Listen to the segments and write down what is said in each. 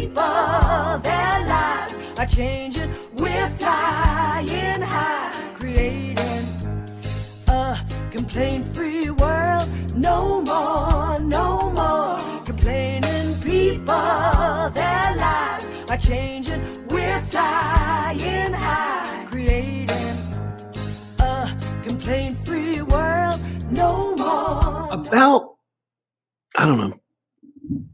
people, their lives are changing. We're flying high, creating a complaint-free world. No more complaining. People, their lives are changing. We're flying high, creating a complaint-free world. No more. About, I don't know.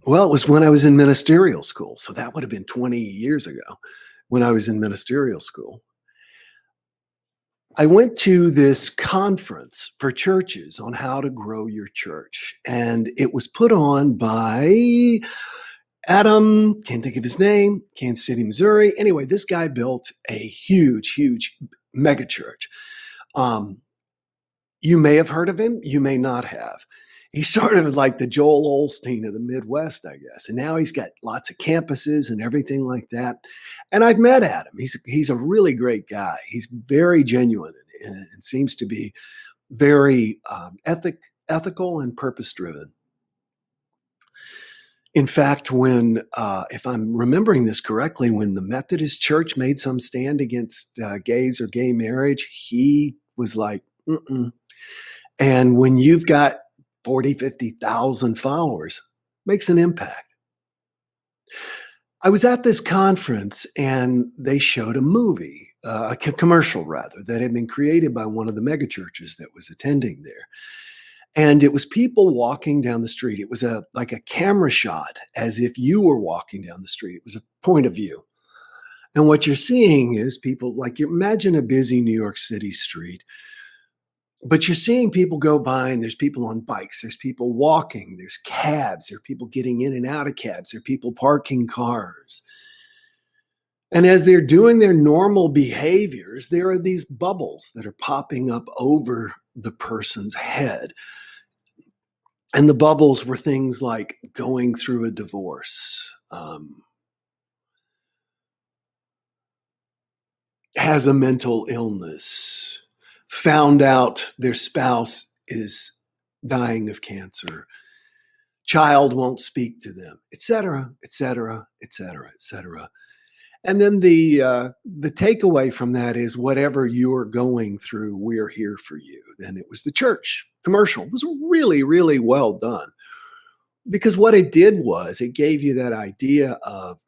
Well, it was when I was in ministerial school. So that would have been 20 years ago when I was in ministerial school. I went to this conference for churches on how to grow your church. And it was put on by Adam, can't think of his name, Kansas City, Missouri. Anyway, this guy built a huge megachurch. You may have heard of him. You may not have. He started like the Joel Osteen of the Midwest, I guess. And now he's got lots of campuses and everything like that. And I've met Adam. He's a really great guy. He's very genuine and seems to be very ethical and purpose-driven. In fact, when, if I'm remembering this correctly, when the Methodist Church made some stand against gays or gay marriage, he was like, mm-mm. And when you've got 40, 50,000 followers, makes an impact. I was at this conference and they showed a movie, a commercial rather, that had been created by one of the megachurches that was attending there. And it was people walking down the street. It was like a camera shot as if you were walking down the street. It was a point of view. And what you're seeing is people, like, you imagine a busy New York City street, but you're seeing people go by and there's people on bikes, there's people walking, there's cabs, there are people getting in and out of cabs, there are people parking cars. And as they're doing their normal behaviors, there are these bubbles that are popping up over the person's head. And the bubbles were things like going through a divorce, has a mental illness, found out their spouse is dying of cancer, child won't speak to them, et cetera, et cetera, et cetera, et cetera. And then the takeaway from that is whatever you're going through, we're here for you. Then it was the church commercial. It was really, really well done. Because what it did was it gave you that idea of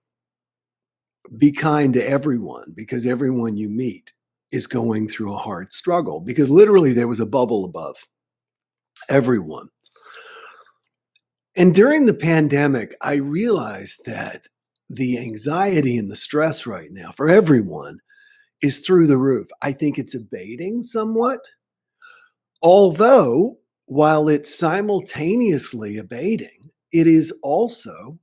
be kind to everyone, because everyone you meet is going through a hard struggle, because literally there was a bubble above everyone. And during the pandemic, I realized that the anxiety and the stress right now for everyone is through the roof. I think it's abating somewhat, although while it's simultaneously abating, it is also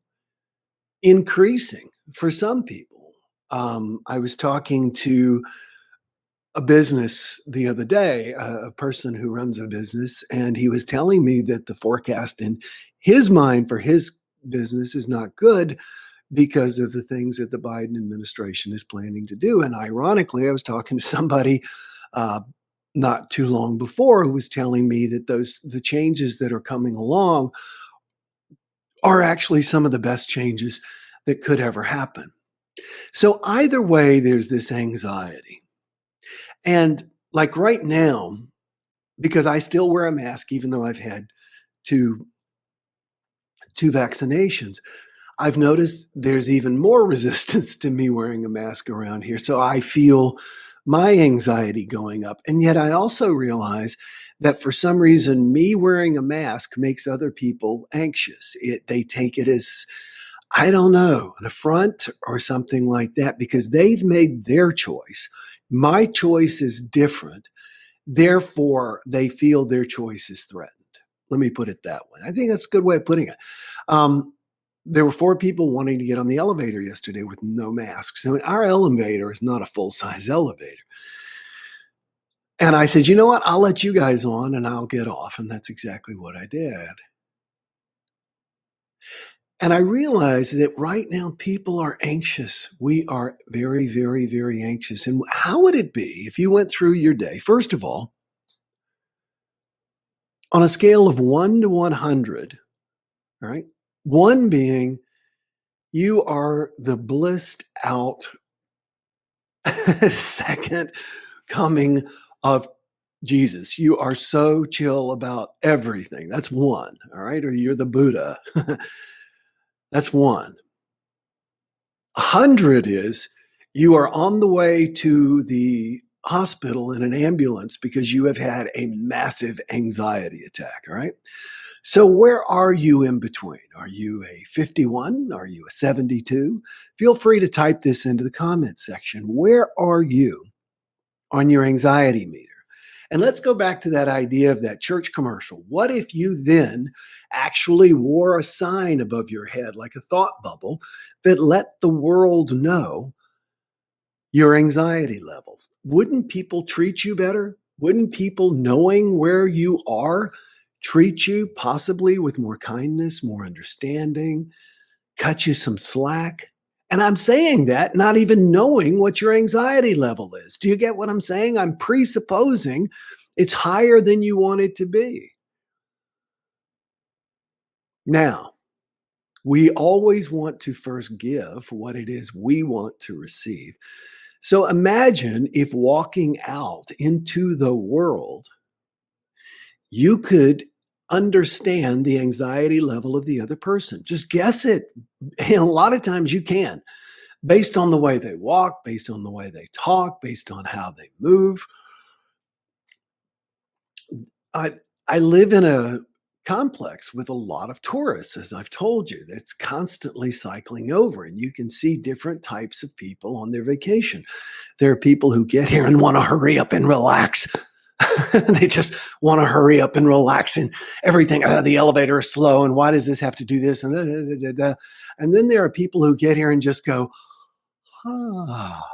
increasing for some people. I was talking to a business the other day, a person who runs a business, and he was telling me that the forecast in his mind for his business is not good because of the things that the Biden administration is planning to do. And ironically, I was talking to somebody not too long before who was telling me that the changes that are coming along are actually some of the best changes that could ever happen. So either way, there's this anxiety. And like right now, because I still wear a mask, even though I've had two vaccinations, I've noticed there's even more resistance to me wearing a mask around here. So I feel my anxiety going up. And yet I also realize that for some reason, me wearing a mask makes other people anxious. They take it as, I don't know, an affront or something like that, because they've made their choice. My choice is different. Therefore, they feel their choice is threatened. Let me put it that way. I think that's a good way of putting it. There were 4 people wanting to get on the elevator yesterday with no masks. So our elevator is not a full-size elevator. And I said, you know what? I'll let you guys on and I'll get off. And that's exactly what I did. And I realized that right now people are anxious. We are very, very, very anxious. And how would it be if you went through your day, first of all, on a scale of 1 to 100, all right? 1 being You are the blissed out second coming of Jesus. You are so chill about everything. That's one. All right. Or you're the Buddha. That's one. 100 is you are on the way to the hospital in an ambulance because you have had a massive anxiety attack. All right. So, where are you in between? Are you a 51? Are you a 72? Feel free to type this into the comment section. Where are you on your anxiety meter? And let's go back to that idea of that church commercial. What if you then actually wore a sign above your head, like a thought bubble, that let the world know your anxiety level? Wouldn't people treat you better? Wouldn't people, knowing where you are, treat you possibly with more kindness, more understanding, cut you some slack? And I'm saying that not even knowing what your anxiety level is. Do you get what I'm saying? I'm presupposing it's higher than you want it to be. Now, we always want to first give what it is we want to receive. So imagine if walking out into the world, you could understand the anxiety level of the other person. Just guess it. And a lot of times you can, based on the way they walk, based on the way they talk, based on how they move. I live in a complex with a lot of tourists, as I've told you, that's constantly cycling over, and you can see different types of people on their vacation. There are people who get here and want to hurry up and relax. They just want to hurry up and relax, and everything. The elevator is slow, and why does this have to do this? And and then there are people who get here and just go, ah.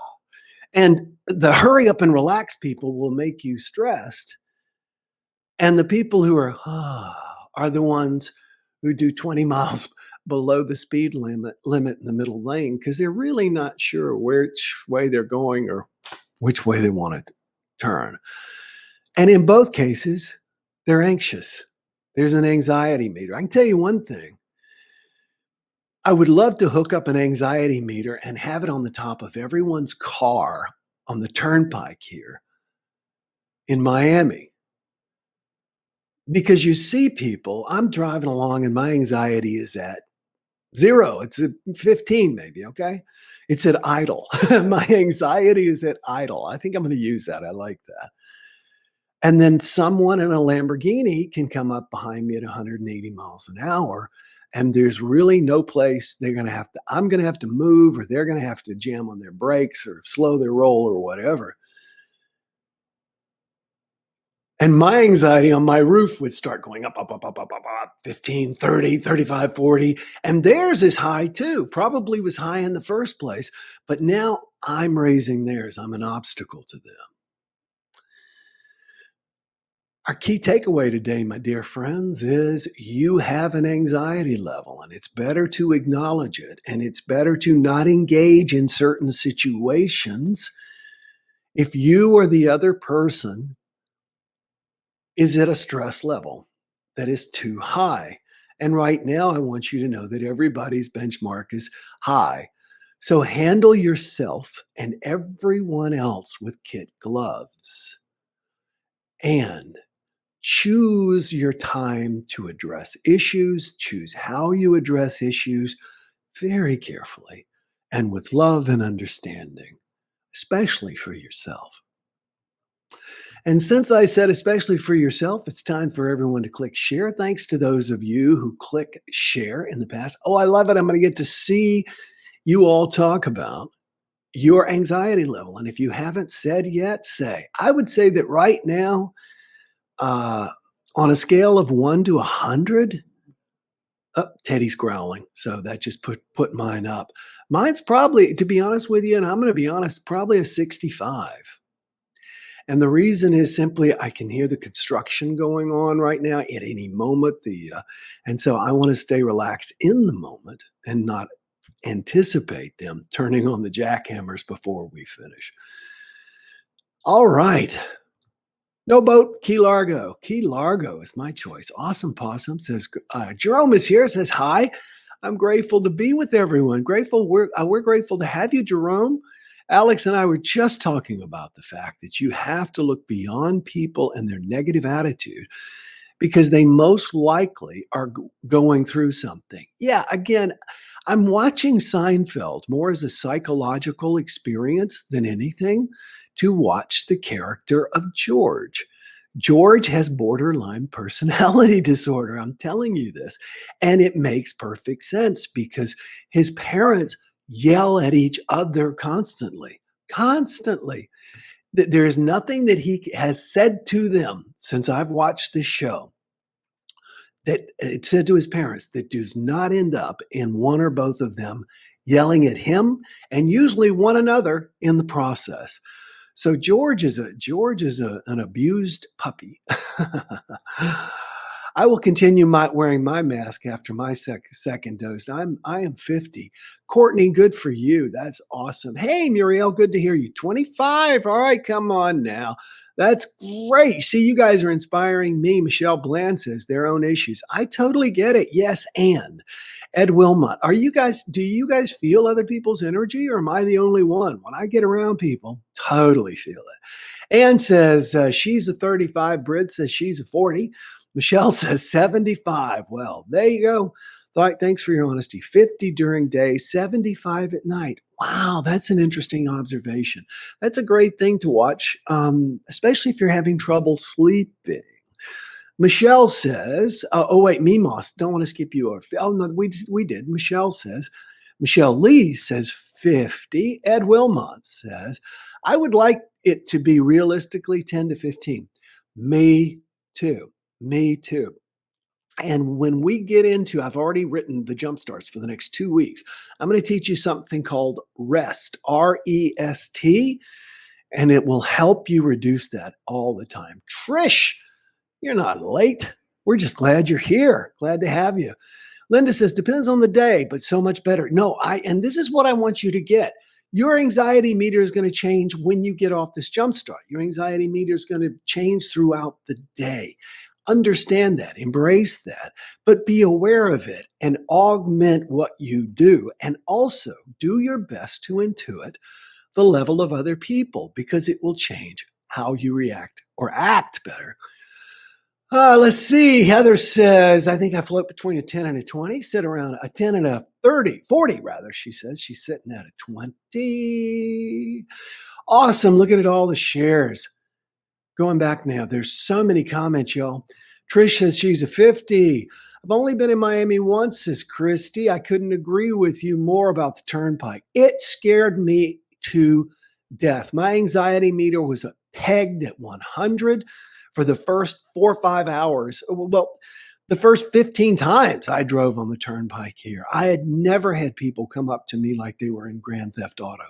And the hurry up and relax people will make you stressed. And the people who are the ones who do 20 miles below the speed limit in the middle lane because they're really not sure which way they're going or which way they want to turn. And in both cases, they're anxious. There's an anxiety meter. I can tell you one thing. I would love to hook up an anxiety meter and have it on the top of everyone's car on the turnpike here in Miami. Because you see people, I'm driving along and my anxiety is at 0. It's at 15 maybe, okay? It's at idle. My anxiety is at idle. I think I'm going to use that. I like that. And then someone in a Lamborghini can come up behind me at 180 miles an hour, and there's really no place I'm going to have to move, or they're going to have to jam on their brakes or slow their roll or whatever. And my anxiety on my roof would start going up, 15, 30, 35, 40. And theirs is high too. Probably was high in the first place. But now I'm raising theirs. I'm an obstacle to them. Our key takeaway today, my dear friends, is you have an anxiety level, and it's better to acknowledge it. And it's better to not engage in certain situations if you or the other person is at a stress level that is too high. And right now, I want you to know that everybody's benchmark is high. So handle yourself and everyone else with kid gloves. And choose your time to address issues, choose how you address issues very carefully and with love and understanding, especially for yourself. And since I said especially for yourself, it's time for everyone to click share. Thanks to those of you who click share in the past. Oh, I love it. I'm going to get to see you all talk about your anxiety level. And if you haven't said yet, say. I would say that right now, on a scale of 1 to 100, Teddy's growling. So that just put mine up. Mine's probably, to be honest with you, and I'm going to be honest, probably a 65. And the reason is simply I can hear the construction going on right now at any moment. And so I want to stay relaxed in the moment and not anticipate them turning on the jackhammers before we finish. All right. No boat, Key Largo. Key Largo is my choice. Awesome Possum says, Jerome is here, says hi. I'm grateful to be with everyone. We're grateful to have you, Jerome. Alex and I were just talking about the fact that you have to look beyond people and their negative attitude because they most likely are going through something. Yeah, again, I'm watching Seinfeld more as a psychological experience than anything to watch the character of George. George has borderline personality disorder. I'm telling you this. And it makes perfect sense because his parents yell at each other constantly, constantly. There is nothing that he has said to them since I've watched this show that it said to his parents that does not end up in one or both of them yelling at him and usually one another in the process. So an abused puppy. I will continue wearing my mask after my second dose. I am 50. Courtney, good for you. That's awesome. Hey, Muriel, good to hear you. 25. All right, come on now. That's great. See, you guys are inspiring me. Michelle Bland says their own issues. I totally get it. Yes, and Ed Wilmot, do you guys feel other people's energy or am I the only one? When I get around people, totally feel it. Ann says she's a 35. Britt says she's a 40. Michelle says 75. Well, there you go. Thanks for your honesty. 50 during day, 75 at night. Wow, that's an interesting observation. That's a great thing to watch, especially if you're having trouble sleeping. Michelle says, Mimos, don't want to skip you over. Oh, no, we did. Michelle Lee says 50. Ed Wilmot says, I would like it to be realistically 10 to 15. Me too. Me too. And when we get into, I've already written the Jumpstarts for the next 2 weeks. I'm going to teach you something called REST, REST, and it will help you reduce that all the time. Trish, you're not late. We're just glad you're here. Glad to have you. Linda says, depends on the day, but so much better. No, and this is what I want you to get. Your anxiety meter is going to change when you get off this Jumpstart. Your anxiety meter is going to change throughout the day. Understand that, embrace that, but be aware of it and augment what you do. And also do your best to intuit the level of other people because it will change how you react or act better. Let's see. Heather says, I think I float between a 10 and a 20, sit around a 10 and a 40 rather. She says she's sitting at a 20. Awesome. Look at all the shares. Going back now, there's so many comments, y'all. Trish says she's a 50. I've only been in Miami once, says Christy. I couldn't agree with you more about the turnpike. It scared me to death. My anxiety meter was pegged at 100 for the first 4 or 5 hours. Well, the first 15 times I drove on the turnpike here. I had never had people come up to me like they were in Grand Theft Auto.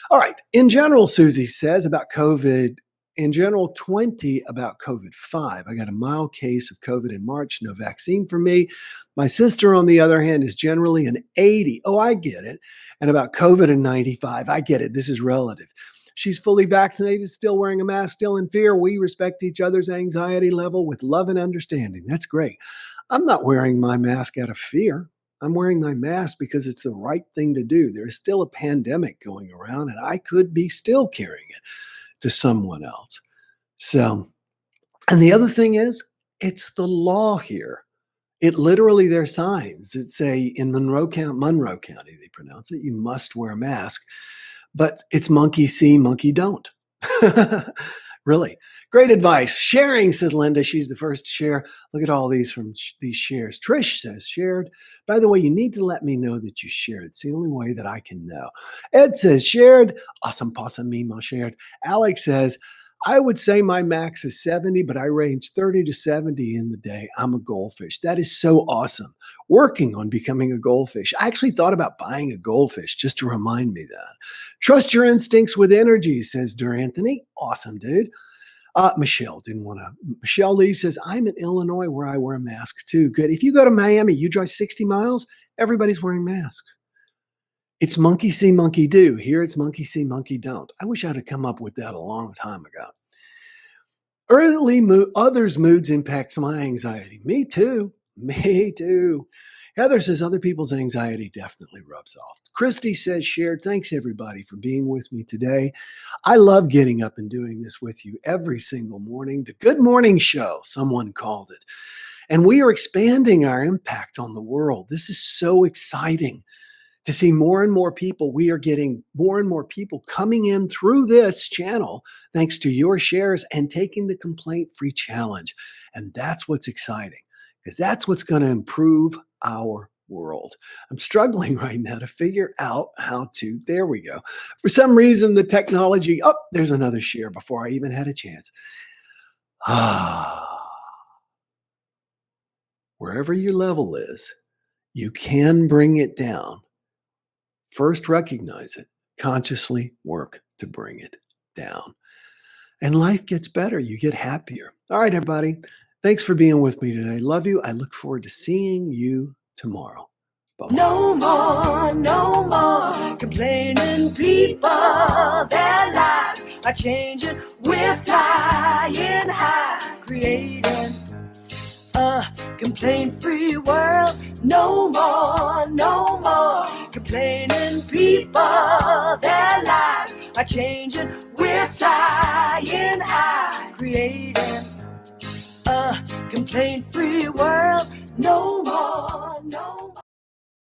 All right. In general, Susie says about COVID, in general, 20 about COVID 5. I got a mild case of COVID in March, no vaccine for me. My sister, on the other hand, is generally an 80. Oh, I get it. And about COVID and 95. I get it. This is relative. She's fully vaccinated, still wearing a mask, still in fear. We respect each other's anxiety level with love and understanding. That's great. I'm not wearing my mask out of fear. I'm wearing my mask because it's the right thing to do. There is still a pandemic going around, and I could be still carrying it to someone else. So, and the other thing is, it's the law here. It literally, there are signs that say in Monroe County, they pronounce it, you must wear a mask. But it's monkey see, monkey don't. Really. Great advice. Sharing, says Linda. She's the first to share. Look at all these from these shares. Trish says, shared. By the way, you need to let me know that you shared. It's the only way that I can know. Ed says, shared. Awesome possum meme, shared. Alex says, I would say my max is 70, but I range 30 to 70 in the day. I'm a goldfish. That is so awesome. Working on becoming a goldfish. I actually thought about buying a goldfish just to remind me that. Trust your instincts with energy, says Dur Anthony. Awesome, dude. Michelle Lee says, I'm in Illinois where I wear a mask too. Good. If you go to Miami, you drive 60 miles, everybody's wearing masks. It's monkey see, monkey do. Here it's monkey see, monkey don't. I wish I'd have come up with that a long time ago. Others' moods impacts my anxiety. Me too. Me too. Heather says other people's anxiety definitely rubs off. Christy says shared. Thanks everybody for being with me today. I love getting up and doing this with you every single morning. The Good Morning Show, someone called it. And we are expanding our impact on the world. This is so exciting to see more and more people. We are getting more and more people coming in through this channel, thanks to your shares and taking the complaint-free challenge. And that's what's exciting, because that's what's going to improve our world. I'm struggling right now to figure out how to, there we go. For some reason, the technology, oh, there's another share before I even had a chance. Wherever your level is, you can bring it down. First, recognize it, consciously work to bring it down. And life gets better. You get happier. All right, everybody. Thanks for being with me today. Love you. I look forward to seeing you tomorrow. Bye-bye. No more complaining people. Their lives are changing. We're flying high, creating a complaint-free world. No more complaining people. Their lives are changing. We're flying high, creating a complaint-free world. No more.